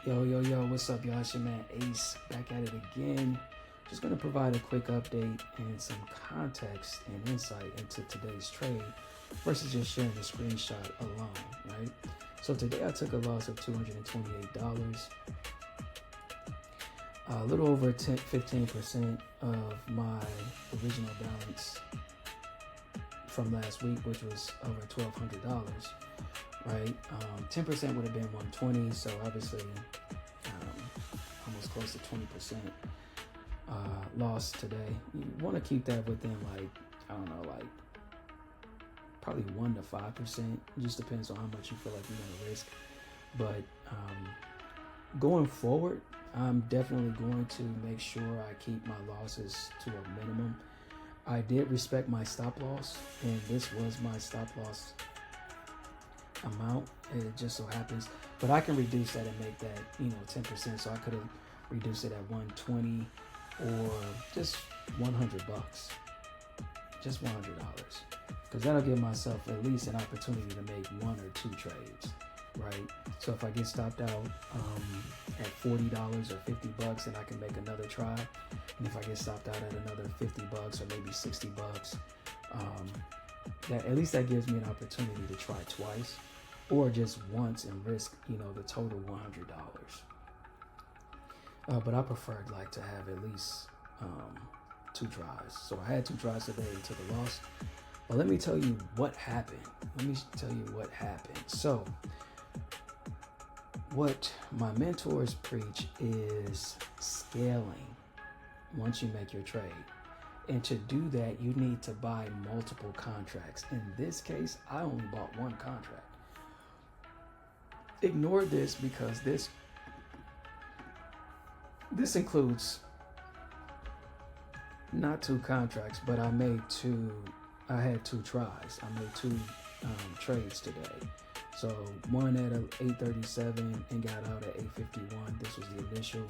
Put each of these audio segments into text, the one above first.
Yo, what's up, y'all? It's your man Ace back at it again. Just going to provide a quick update and some context and insight into today's trade versus just sharing the screenshot alone, right? So today I took a loss of $228, a little over 15% of my original balance from last week, which was over $1,200. Right, 10% would have been 120, so obviously almost close to 20% loss today. You want to keep that within probably 1 to 5%. It just depends on how much you feel like you're going to risk. But going forward, I'm definitely going to make sure I keep my losses to a minimum. I did respect my stop loss, and this was my stop loss amount. It just so happens, but I can reduce that and make that 10%. So I could have reduced it at 120 or just $100, just $100, because that'll give myself at least an opportunity to make 1 or 2 trades, right? So if I get stopped out at $40 or $50, then I can make another try. And if I get stopped out at another $50 or maybe $60, that at least that gives me an opportunity to try twice or just once and risk, the total $100. But I preferred to have at least 2 tries. So I had 2 tries today and took a loss. But let me tell you what happened. So what my mentors preach is scaling once you make your trade. And to do that, you need to buy multiple contracts. In this case, I only bought 1 contract. Ignore this because this includes not 2 contracts, but I had 2 tries. I made 2 trades today. So one at 837 and got out at 851. This was the initial.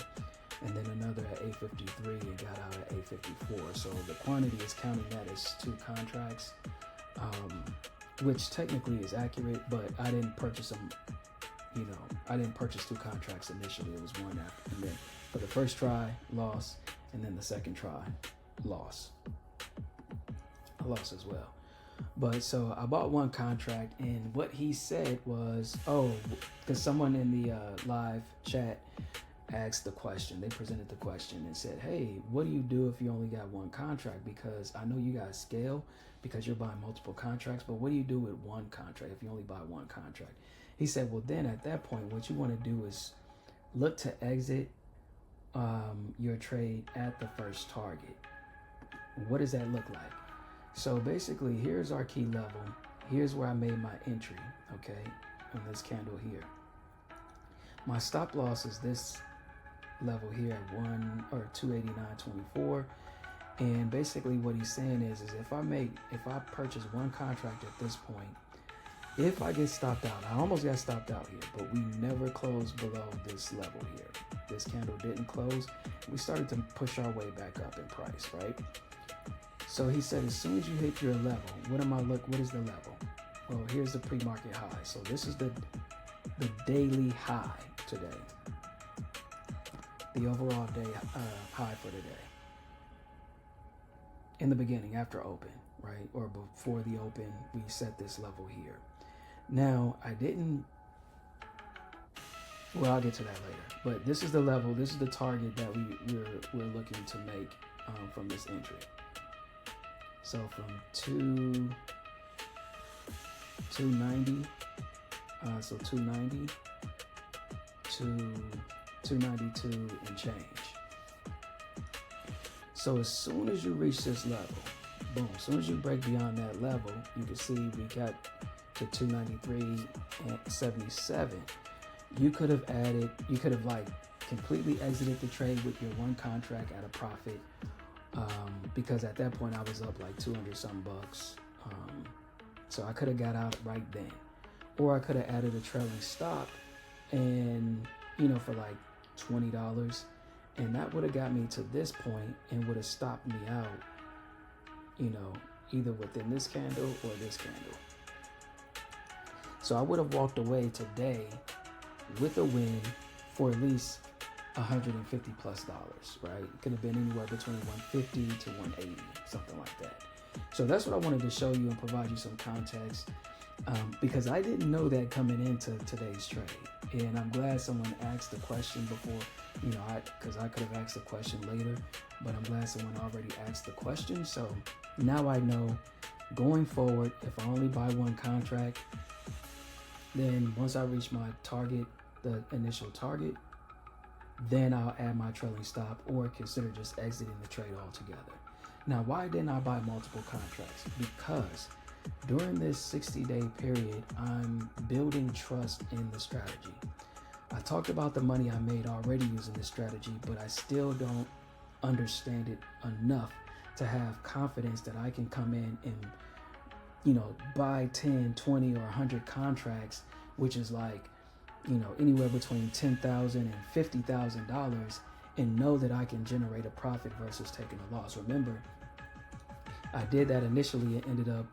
And then another at 853 and got out at 854. So the quantity is counting that as 2 contracts, which technically is accurate, but I didn't purchase them. I didn't purchase 2 contracts initially. It was 1 after, and then for the first try, loss, and then the second try, loss. I lost as well. But so I bought 1 contract, and what he said was, because someone in the live chat asked the question, they presented the question and said, hey, what do you do if you only got 1 contract? Because I know you guys scale because you're buying multiple contracts, but what do you do with 1 contract if you only buy 1 contract? He said, well, then at that point, what you want to do is look to exit your trade at the first target. What does that look like? So basically, here's our key level. Here's where I made my entry, okay, on this candle here. My stop loss is this level here at 289.24. And basically what he's saying is if I purchase 1 contract at this point, if I get stopped out, I almost got stopped out here, but we never closed below this level here. This candle didn't close. We started to push our way back up in price, right? So he said, as soon as you hit your level, what is the level? Well, here's the pre-market high. So this is the daily high today. The overall day high for today. In the beginning, after open, right? Or before the open, we set this level here. Now, I'll get to that later. But this is the level, this is the target that we're looking to make from this entry. So from 290, so 290 to 292 and change. So as soon as you reach this level, boom, as soon as you break beyond that level, you can see we got to 293.77. You could have completely exited the trade with your 1 contract at a profit, because at that point I was up 200 some bucks. So I could have got out right then, or I could have added a trailing stop and for $20, and that would have got me to this point and would have stopped me out, either within this candle or this candle. So I would have walked away today with a win, for at least $150 plus, right? It could have been anywhere between 150 to 180, something like that. So that's what I wanted to show you and provide you some context, because I didn't know that coming into today's trade. And I'm glad someone asked the question before, because I could have asked the question later, but I'm glad someone already asked the question. So now I know going forward, if I only buy one contract, then once I reach my target, the initial target, then I'll add my trailing stop or consider just exiting the trade altogether. Now, why didn't I buy multiple contracts? Because during this 60-day period, I'm building trust in the strategy. I talked about the money I made already using this strategy, but I still don't understand it enough to have confidence that I can come in and, buy 10, 20, or 100 contracts, which is like, anywhere between $10,000 and $50,000, and know that I can generate a profit versus taking a loss. Remember, I did that initially and ended up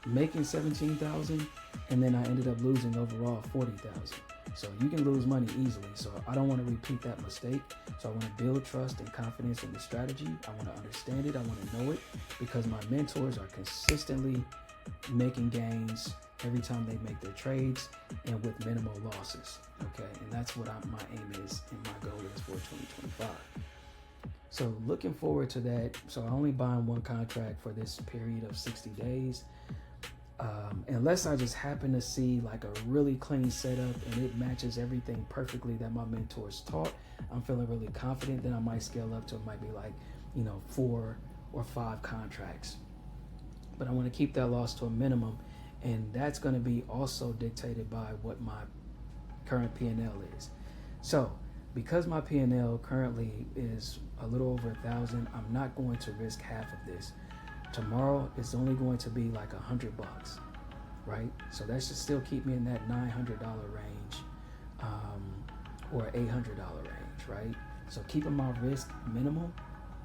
making $17,000, and then I ended up losing overall $40,000. So you can lose money easily. So I don't want to repeat that mistake. So I want to build trust and confidence in the strategy. I want to understand it. I want to know it, because my mentors are consistently making gains every time they make their trades and with minimal losses. Okay, and that's what my aim is and my goal is for 2025. So looking forward to that. So I only buying one contract for this period of 60 days. Unless I just happen to see like a really clean setup and it matches everything perfectly that my mentors taught, I'm feeling really confident, then I might scale up to, it might be like, 4 or 5 contracts. But I want to keep that loss to a minimum, and that's going to be also dictated by what my current P&L is. So because my P&L currently is a little over 1,000, I'm not going to risk half of this. Tomorrow it's only going to be like $100, right? So that should still keep me in that $900 range, or $800 range, right? So keeping my risk minimal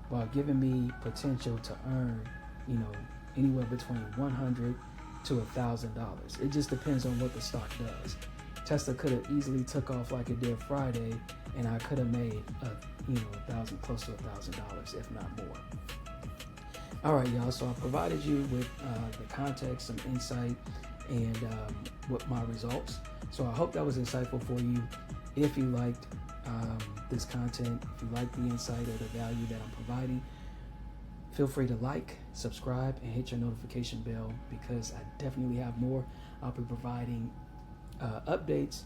while giving me potential to earn, anywhere between $100 to $1,000. It just depends on what the stock does. Tesla could have easily took off like it did Friday, and I could have made $1,000, close to $1,000, if not more. All right, y'all. So I provided you with the context, some insight, and what my results. So I hope that was insightful for you. If you liked this content, if you like the insight or the value that I'm providing, feel free to like, subscribe, and hit your notification bell, because I definitely have more. I'll be providing updates.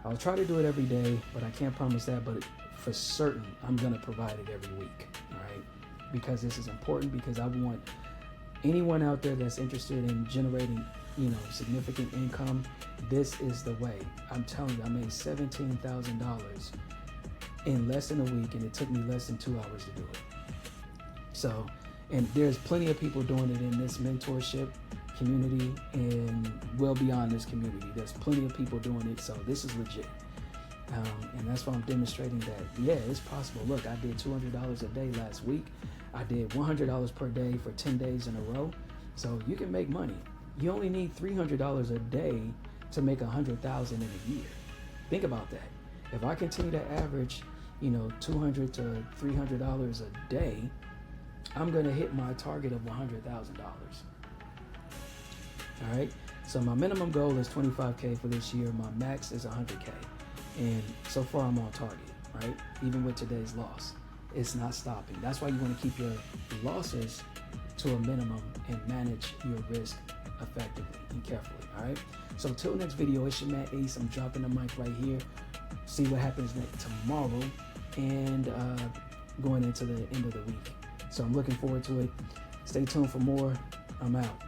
I'll try to do it every day, but I can't promise that. But for certain, I'm going to provide it every week, all right? Because this is important, because I want anyone out there that's interested in generating, significant income. This is the way. I'm telling you, I made $17,000 in less than a week, and it took me less than 2 hours to do it. So, and there's plenty of people doing it in this mentorship community and well beyond this community. There's plenty of people doing it, so this is legit. And that's why I'm demonstrating that, yeah, it's possible. Look, I did $200 a day last week. I did $100 per day for 10 days in a row. So you can make money. You only need $300 a day to make $100,000 in a year. Think about that. If I continue to average, $200 to $300 a day, I'm going to hit my target of $100,000. All right. So my minimum goal is 25K for this year. My max is 100K. And so far I'm on target, right? Even with today's loss, it's not stopping. That's why you want to keep your losses to a minimum and manage your risk effectively and carefully. All right. So till next video, it's your man Ace. I'm dropping the mic right here. See what happens next tomorrow and going into the end of the week. So I'm looking forward to it. Stay tuned for more. I'm out.